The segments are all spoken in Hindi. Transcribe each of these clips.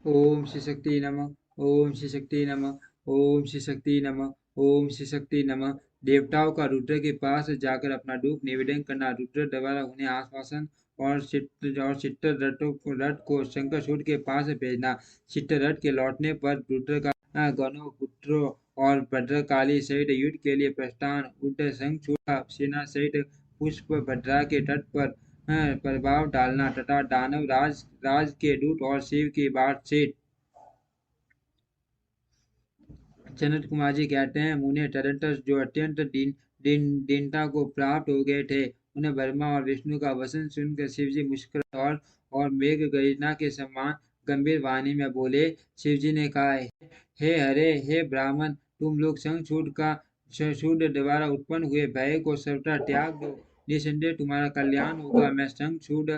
ओम श्री शक्ति नमः। ओम श्री शक्ति नमः। ओम श्री शक्ति नमः। ओम श्री शक्ति नमः। देवताओं का रुद्र के पास जाकर अपना दुख निवेदन करना। रुद्र द्वारा उन्हें आश्वासन और चित्तरथ को शंखचूड़ के पास भेजना। चित्तरथ के लौटने पर रुद्र का गणों पुत्रों और भद्रकाली सहित युद्ध के लिए प्रस्थान। उल्टे शंखचूड़ सेना सहित पुष्प भद्रा के तट पर प्रभाव डालना तथा दानव राज के दूत और शिव की बात से सनत कुमार जी कहते हैं, मुने तदंतर जो अत्यंत दीनता को प्राप्त हो गए थे, उन्हें ब्रह्मा और विष्णु का वचन सुनकर शिव जी मुस्कुराए और मेघ गर्जना के समान गंभीर वाणी में बोले। शिव जी ने कहा, हे हरे, हे ब्राह्मण, तुम लोग शंखचूड़ द्वारा उत्पन्न हुए भय को सर्वथा त्याग दो। निसंदेह तुम्हारा कल्याण होगा। मैं शंखचूड़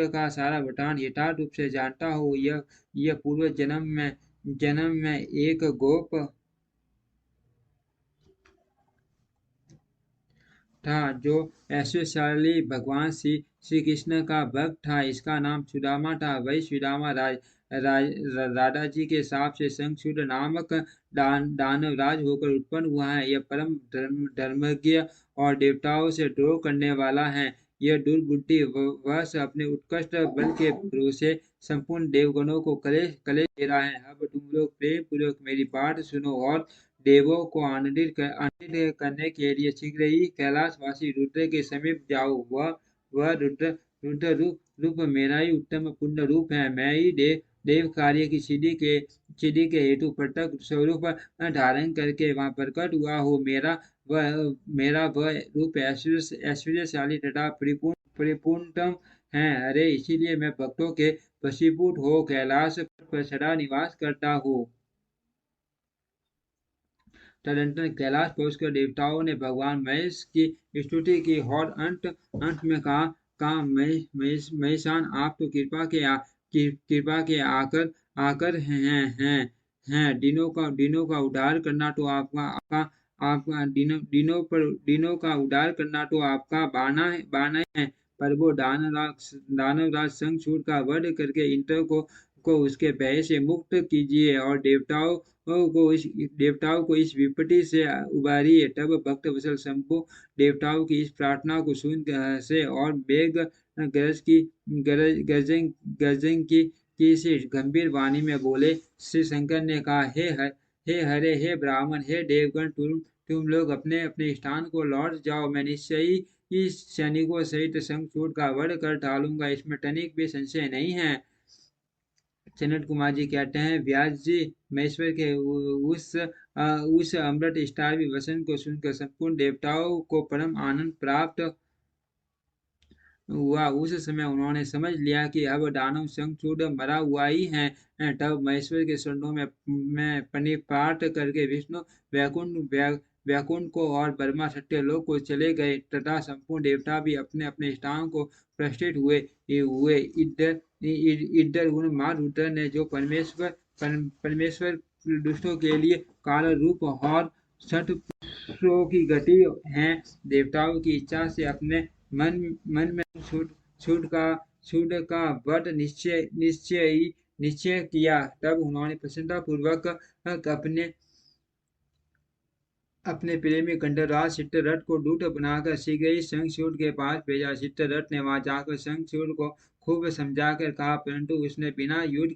का सारा वृतांत यथार्थ रूप से जानता हूँ। यह पूर्व जन्म में एक गोप था जो ऐश्वर्यशाली भगवान श्री कृष्ण का भक्त था। इसका नाम सुदामा था। वही सुदामा राधा जी के शाप से शंखचूड़ नामक दानवराज होकर उत्पन्न हुआ है। यह परम धर्मज्ञ और देवताओं से द्रोह करने वाला है। यह दुर्बुद्धि वश अपने उत्कृष्ट बल के भरोसे संपूर्ण देवगणों को कलेश कलेश दे रहा है। अब तुम लोग प्रेम पूर्वक मेरी बात सुनो और देवों को आनंदित करने के लिए शीघ्र ही कैलाशवासी रुद्र के समीप जाओ। वह रुद्र रूप मेरा ही उत्तम पुण्य रूप है। मैं ही देव कार्य की सिद्धि के हेतु प्रत्यक्ष स्वरूप धारण करके वहां प्रकट हुआ हूँ। मेरा वह रूप ऐश्वर्यशाली तथा परिपूर्णतम है। अरे, इसीलिए मैं भक्तों के वशीभूत हो कैलाश पर सदा निवास करता हूँ। तदनंतर कैलाश पहुंचकर देवताओं ने भगवान महेश की स्तुति की और अंत में कहा, महेशान, आप तो कृपा के आकर हैं। दिनों का उद्धार करना तो आपका दिनों का उद्धार करना तो आपका बाना है। पर वो दानवराज शंखचूड़ का वध करके इंद्र को उसके भय से मुक्त कीजिए और देवताओं को इस विपत्ति से उबारिए। तब भक्त वत्सल शंभु देवताओं की इस प्रार्थना को सुन हंसे और मेघ गर्जन की से गंभीर वाणी में बोले। श्री शंकर ने कहा, हे हरे, हे ब्राह्मण, हे देवगण, तुम लोग अपने अपने स्थान को लौट जाओ। मैं निश्चय ही सैनिकों सहित शंखचूड़ का वध कर डालूंगा, इसमें तनिक भी संशय नहीं है। सनत कुमार जी कहते हैं, व्यास जी, महेश्वर के उस अमृत स्थावी वचन को सुनकर संपूर्ण देवताओं को परम आनंद प्राप्त हुआ। उस समय उन्होंने समझ लिया कि अब दानव शंखचूड़ मरा हुआ ही है। तब महेश्वर के चरणों में प्रणिपात करके विष्णु वैकुंठ को और ब्रह्मा सत्यलोक को चले गए तथा संपूर्ण देवता भी अपने अपने स्थान को प्रस्थित हुए। इधर उन माँ रुद्र ने जो परमेश्वर दुष्टों के लिए काल रूप और शतपुत्रों की गति है, देवताओं की इच्छा से अपने मन में छूट का वध निश्चय किया। तब उन्होंने प्रसन्नता पूर्वक अपने प्रेमी गंधर्वराज चित्ररथ को दूत बनाकर शीघ्र ही शंखचूड़ के पास भेजा। चित्ररथ ने वहां जाकर शंखचूड़ को खूब समझाकर कहा, परंतु उसने बिना युद्ध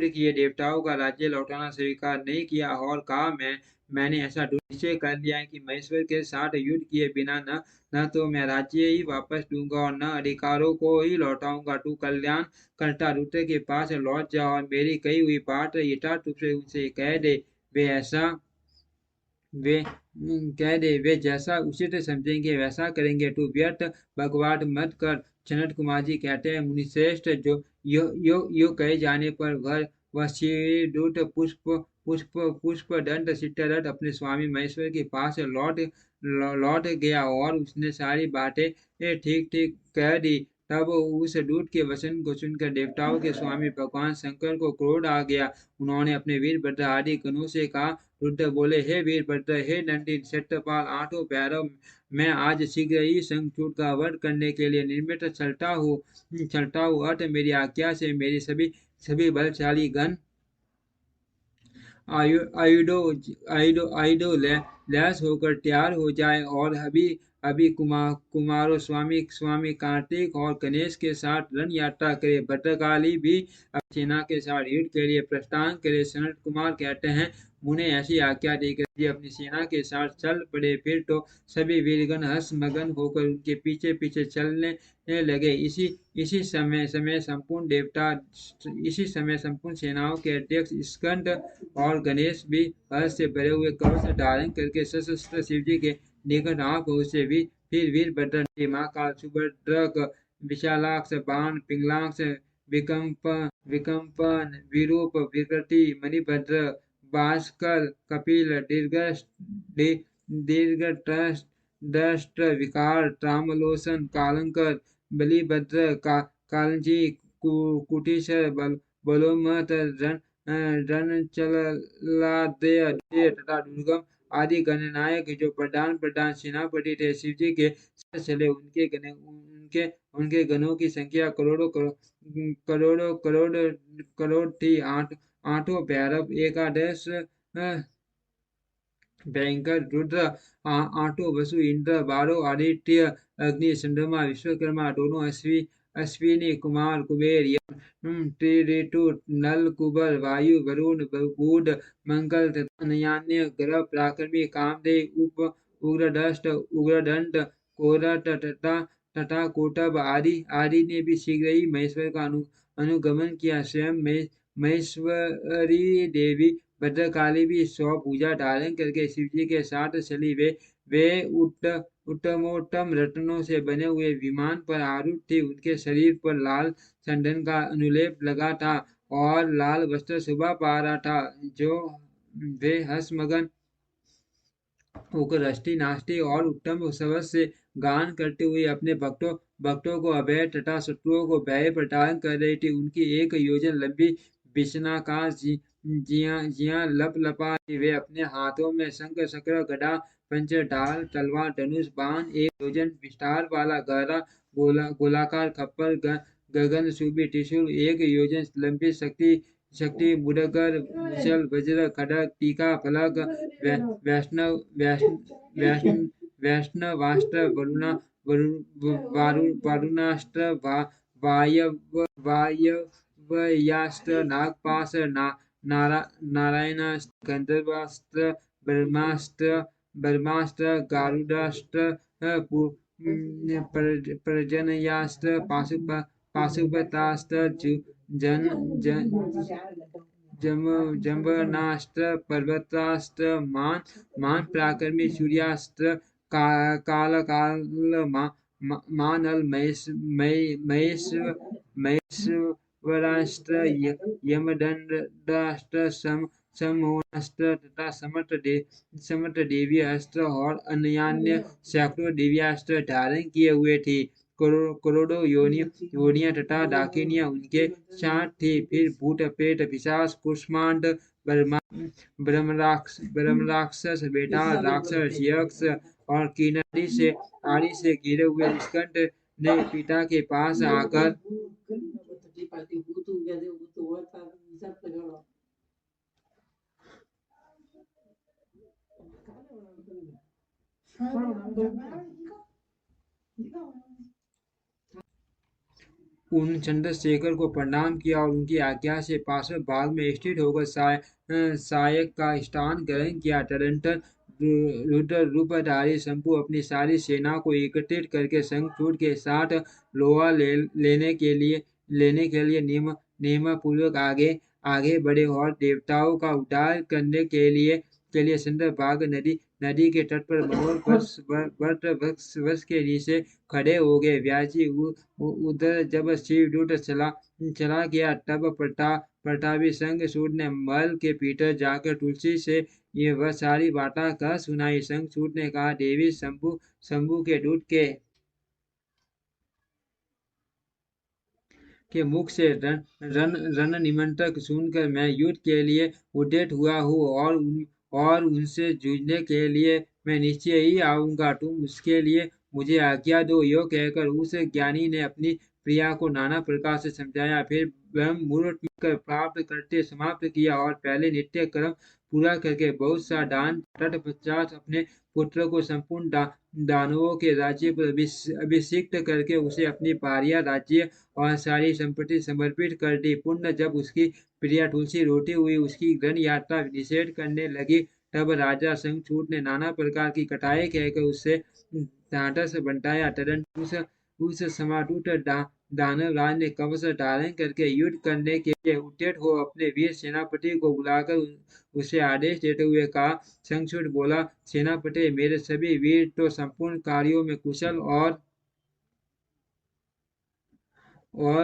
किए देवताओं का राज्य लौटाना स्वीकार नहीं किया और कहा, मैंने ऐसा निश्चय कर लिया है कि महेश्वर के साथ युद्ध किए बिना न तो मैं राज्य ही वापस लूंगा और न अधिकारों को ही लौटाऊंगा। तू कल्याण करता रुद्र के पास लौट जा और मेरी कही हुई बात यथार्थ रूप से उनसे कह दे। वे ऐसा वे कह दे, वे जैसा उचित समझेंगे वैसा करेंगे। तू व्यर्थ बकवाद मत कर। सनत कुमार जी कहते हैं, मुनिश्रेष्ठ, जो यो कहे जाने पर वह शीघ्र पुष्प दंड चित्ररथ अपने स्वामी महेश्वर के पास लौट गया और उसने सारी बातें ठीक ठीक कह दी। तब उस दूत के वचन को सुनकर देवताओं के स्वामी भगवान शंकर को क्रोध आ गया। उन्होंने अपने वीरभद्र आदि गणों से कहा, रुद्र बोले, हे वीरभद्र, हे नंदी, क्षत्रपाल, आठों भैरव, मैं आज शीघ्र ही शंखचूड़ का वध करने के लिए निर्मित चलता हूँ। अतः मेरी आज्ञा से मेरी सभी सभी बलशाली गण आयुधो लैस होकर तैयार हो जाए, और अभी अभी कुमारों स्वामी स्वामी कार्तिक और गणेश के साथ रण यात्रा करे। भद्रकाली भी अपनी सेना के साथ युद्ध के लिए प्रस्थान करे। सनत कुमार कहते हैं, उन्हें ऐसी आज्ञा देकर ये अपनी सेना के साथ चल पड़े। फिर तो सभी वीरगण हर्ष मगन होकर उनके पीछे पीछे चलने लगे। इसी समय समय संपूर्ण देवता इसी समय संपूर्ण सेनाओं के अध्यक्ष स्कंद और गणेश भी हर्ष से भरे हुए कवच धारण करके सशस्त्र शिवजी के निकट आ पहुंचे। फिर वीरभद्र ने महाकाल, सुभद्रक, विशालाक्ष, बाण, पिंगलाक्ष, विकम्पन, विरूप, विकृति, मणिभद्र, भास्कर, कपिल, दृष्ट, विकार, त्रामलोचन, कालंकर, बलिभद्र, कालजी, कुटीश्वर, बलोमत, रणचलादेय तथा दुर्गम आदि गणनायक जो प्रधान सेनापति थे, शिवजी के साथ चले। उनके गणों की संख्या करोड़ थी। आठों भैरव, एकादश भयंकर रुद्र, आठों वसु, इंद्र, 12 आदित्य, अग्नि, चंद्रमा, विश्वकर्मा, दोनों अश्विनी कुमार, कुबेर, यम, त्रिऋतु, नल, कुबर, वायु, वरुण, बुध, मंगल तथा अन्य ग्रह, पराक्रमी, कामदेव, उग्रदंड, कोरट तथा कोटब आदि ने भी शीघ्र ही महेश्वर का अनुगमन किया। स्वयं महेश्वरी देवी भद्रकाली भी 100 भुजा धारण करके शिवजी के साथ चली। वे उत्तमोत्तम रत्नों से बने हुए विमान पर आरूढ़ थी। उनके शरीर पर लाल चंदन का अनुलेप लगा था और लाल वस्त्र शोभा पा रहा था। जो वे हंसमगन होकर हंसती नाचती और उत्तम शब्द से गान करते हुए अपने भक्तों को अभय तथा शत्रुओं को भय प्रदान कर रही थी। उनकी 1 योजन लंबी बिछनाकार जिया लपलपा थी। वे अपने हाथों में शंख, चक्र, गदा, पंच, ढाल, तलवार, धनुष, बाण, 1 योजन विस्तार वाला गहरा गोलाकार खप्पर, गगन चुंबी त्रिशूल, 1 योजन लंबी शक्ति मुदगर, मुसल, वज्र, खड्ग, टीका, फलक, वैष्णवास्त्र, वरुणास्त्र, वायव्यास्त्र, नागपाश, नारायणास्त्र, गंधर्वास्त्र, ब्रह्मास्त्र, गारुडास्त्र, पर्जन्यास्त्र, पाशुपतास्त्र, जम्बनास्त्र, पर्वतास्त्र, मान पराक्रमी, सूर्यास्त्र, मानल, महेश्वरास्त्र, यमदंडास्त्र, समोहनास्त्र तथा समर्थ देवी अस्त्र और अन्य सैकड़ों दिव्यास्त्र धारण किए हुए थी। करोड़ों योनियां तथा डाकिनियां उनके साथ थी। फिर भूत, प्रेत, पिशाच, कुष्मांड, ब्रह्मराक्षस, बेताल, राक्षस, यक्ष और किन्नर आदि से घिरे हुए स्कंद ने पिता के पास आकर उन चंद्रशेखर को प्रणाम किया और उनकी आज्ञा से पार्श्व भाग में स्थित होकर सायक का स्थान ग्रहण किया। तदनंतर रुद्र रूपधारी शंभु अपनी सारी सेना को एकत्रित करके शंखचूड़ के साथ लोहा लेने के लिए नियम पूर्वक आगे बढ़े और देवताओं का उद्धार करने के लिए चंद्रभाग नदी के तट पर मनोहर वृक्ष के नीचे खड़े हो गए। व्यासी उधर जब शिवदूत चला गया, तब प्रतापी शंखचूड़ ने महल के भीतर जाकर तुलसी से ये वह सारी बातें कह सुनाई। शंखचूड़ ने कहा, देवी, शंभु के दूत के के मुख से रण निमंत्रक सुनकर मैं युद्ध के लिए उद्यत हुआ हूँ और उनसे जूझने के लिए मैं निश्चय ही आऊंगा। तुम उसके लिए मुझे आज्ञा दो। यो कहकर उस ज्ञानी ने अपनी प्रिया को नाना प्रकार से समझाया। फिर ब्रह्म मुहूर्त कर प्राप्त करते समाप्त किया और पहले नित्य कर्म पूरा करके बहुत सा दान तत्पश्चात अपने पुत्र को संपूर्ण दानवों के राज्य पर अभिषिक्त करके उसे अपनी भार्या राज्य और सारी संपत्ति समर्पित कर दी। पुण्य जब उसकी प्रिया तुलसी रोटी हुई उसकी रण यात्रा निषेध करने लगी, तब राजा शंखचूड़ ने नाना प्रकार की कटाएं कहकर उससे ढांढस बंटाया। तदंतर उस समाटूट दानवराज ने कवच धारण करके युद्ध करने के लिए उद्यत हो अपने वीर सेनापति को बुलाकर उसे आदेश देते हुए कहा। शंखचूड़ बोला, सेनापति मेरे सभी वीर तो संपूर्ण कार्यों में कुशल और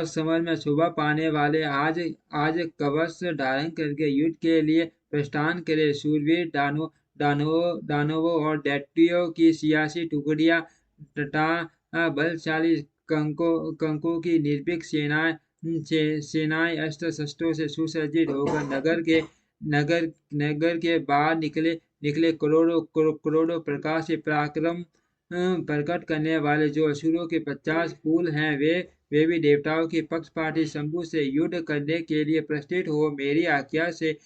समर में शोभा पाने वाले आज आज कवच धारण करके युद्ध के लिए प्रस्थान करे। शूरवीर दानवों और दैत्यों की 86 टुकड़ियां तथा बलशाली कंकों की निर्भीक सेनाएं अस्त्र शस्त्रों से सुसज्जित होकर नगर के बाहर निकले करोड़ों प्रकार से पराक्रम प्रकट करने वाले जो असुरों के 50 फूल हैं, वे भी देवताओं के पक्षपाती शंभु से युद्ध करने के लिए प्रस्थित हो। मेरी आज्ञा से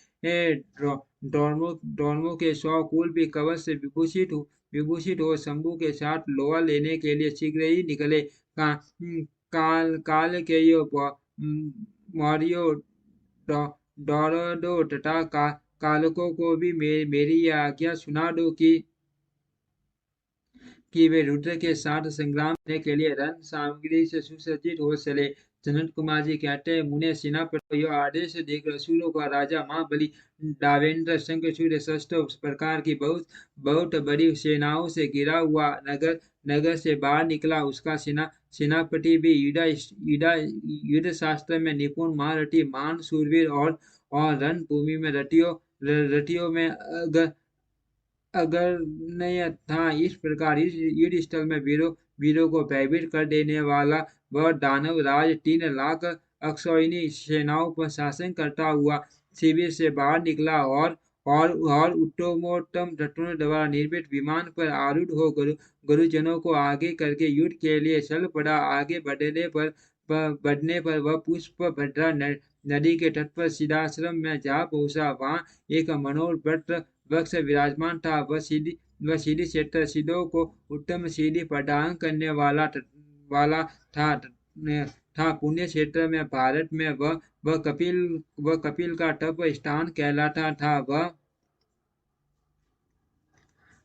डोर्मो के 100 कुल भी कवच से विभूषित हो शंभु के साथ लोहा लेने के लिए शीघ्र ही निकले। काल के यो मौर्यो डोरडो तथा कालकों को भी मेरी यह आज्ञा सुना दो कि वे रुद्र के साथ संग्राम करने के लिए रण सामग्री से सुसज्जित हो चले। जनक कुमार जी कहते हैं, मुने सेनापति को यह आदेश देकर असुरों का राजा महाबली दावेंद्र शंखचूड़ षष्ठ प्रकार की बहुत बड़ी सेनाओं से घिरा हुआ नगर से बाहर निकला। उसका सेनापति भी युद्ध शास्त्र में निपुण महारथी महान शूरवीर और रणभूमि में रथियों में अग्रगण्य था। इस प्रकार इस युद्ध स्थल में वीरों को भयभीत कर देने वाला वह दानव राज 3 लाख अक्षौहिणी सेनाओं पर शासन करता हुआ शिविर से बाहर निकला और उत्तमोत्तम रत्नों द्वारा निर्मित विमान पर आरूढ़ हो गुरुजनों को आगे करके युद्ध के लिए चल पड़ा। आगे बढ़ने पर वह पुष्प भद्रा नदी के तट पर सिद्धाश्रम में जा पहुंचा। वहां एक मनोहर वृक्ष विराजमान था। वह सीधी क्षेत्र सिद्धों को उत्तम सीधी प्रदान करने वाला था। पुण्य क्षेत्र में भारत में वह कपिल का तप स्थान कहलाता था।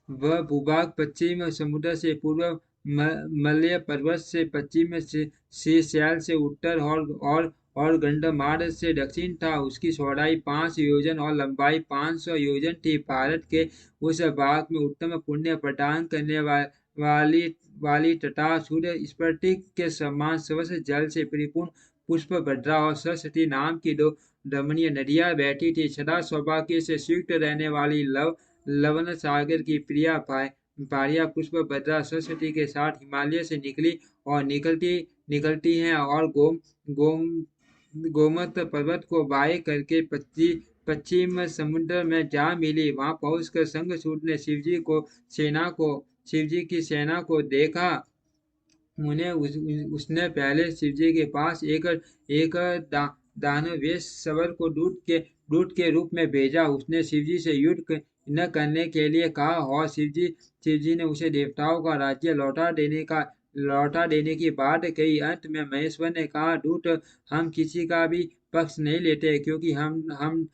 वह भूभाग पश्चिम समुद्र से पूर्व मलय पर्वत से पश्चिम में शीशैल से उत्तर और गंडमार्ग से दक्षिण था। उसकी चौड़ाई 5 योजन और लंबाई 500 योजन थी। भारत के उस भाग में उत्तम पुण्य प्रदान करने वाली तथा सूर्य स्फटिक के समान स्वच्छ जल से परिपूर्ण पुष्प भद्रा और सरस्वती नाम की 2 रमणीय नदियां बहती थी। सदा सौभाग्य से युक्त रहने वाली लवण सागर की प्रिया भार्या पुष्प भद्रा सरस्वती के साथ हिमालय से निकली और निकलती हैं और गोमत पर्वत को बाएं करके पश्चिम समुद्र में जा मिली। वहां पहुंचकर शंखचूड़ ने शिवजी की सेना को देखा। उसने पहले शिवजी के पास एक दानवेश सवर को दूत के रूप में भेजा। उसने शिवजी से युद्ध न करने के लिए कहा और शिवजी ने उसे देवताओं का राज्य लौटा देने की बात कही। अंत में महेश्वर ने कहा, दूत हम किसी का भी पक्ष नहीं लेते, क्योंकि हम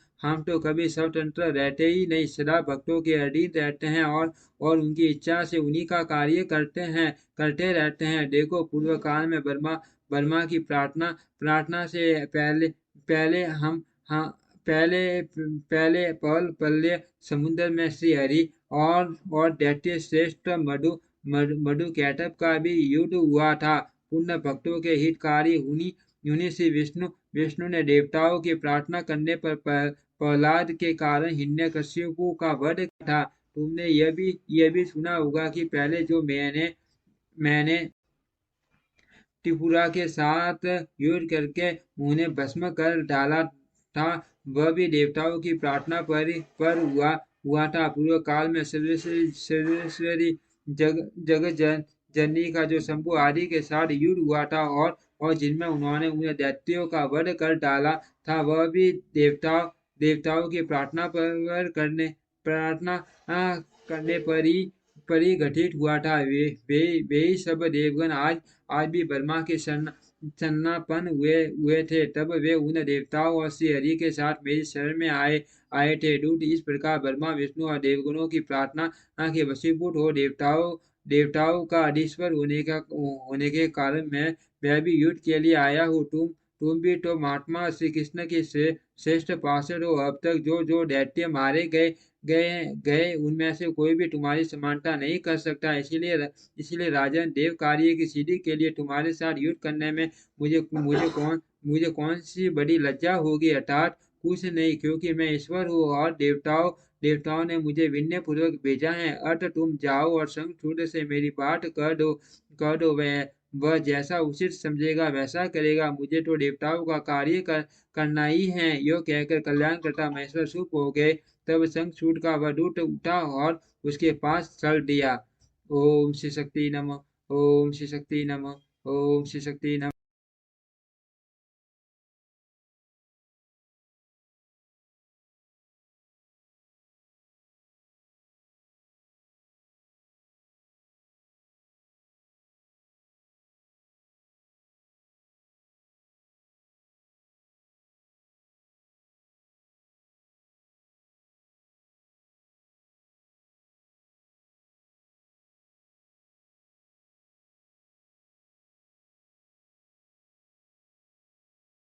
तो कभी स्वतंत्र रहते ही नहीं, सदा भक्तों के अधीन रहते हैं और उनकी इच्छा से उन्हीं का कार्य करते रहते हैं। देखो, पूर्व काल में ब्रह्मा की प्रार्थना से पहले पल्ले समुद्र में श्री हरि और दैत्य श्रेष्ठ मधु कैटभ का भी युद्ध हुआ था। पुण्य भक्तों के हितकारी उन्हीं से विष्णु ने देवताओं की प्रार्थना करने पर प्रहलाद के कारण हिरण्यकशिपु का वध किया था। तुमने यह भी सुना होगा कि पहले जो मैंने त्रिपुरा के साथ युद्ध करके उन्हें भस्म कर डाला था। वह भी देवताओं की प्रार्थना पर हुआ था। पूर्व काल में सर्वेश्वरी जग जननी का जो शंभु आदि के साथ युद्ध हुआ था और जिनमें उन्होंने उन्हें दैत्यों का वध कर डाला था, वह भी देवताओं की प्रार्थना करने पर ही घटित हुआ था। वे ही सब देवगण आज भी ब्रह्मा के शरणापन्न हुए थे। तब वे उन देवताओं और श्री हरि के साथ मेरी शरण में आए थे। दूत इस प्रकार ब्रह्मा विष्णु और देवगणों की प्रार्थना के वशीभूत हो देवताओं का अधीश्वर होने के कारण मैं भी युद्ध के लिए आया हूँ। तुम भी तो महात्मा श्री कृष्ण के श्रेष्ठ पार्षद हो। अब तक जो दैत्य मारे गए उनमें से कोई भी तुम्हारी समानता नहीं कर सकता। इसीलिए राजन, देव कार्य की सिद्धि के लिए तुम्हारे साथ युद्ध करने में मुझे कौन सी बड़ी लज्जा होगी? अर्थात कुछ नहीं, क्योंकि मैं ईश्वर हूँ और देवताओं ने मुझे विनय पूर्वक भेजा है। अत तुम जाओ और शंखचूड़ से मेरी बात कर दो। वह जैसा उचित समझेगा वैसा करेगा। मुझे तो देवताओं का कार्य करना ही है। यो कहकर कल्याणकर्ता महेश्वर चुप हो गए। तब शंखचूड़ का वह दूत उठा और उसके पास चल दिया। ओम श्री शक्ति नमः। ओम श्री शक्ति नमः। ओम श्री शक्ति नमः।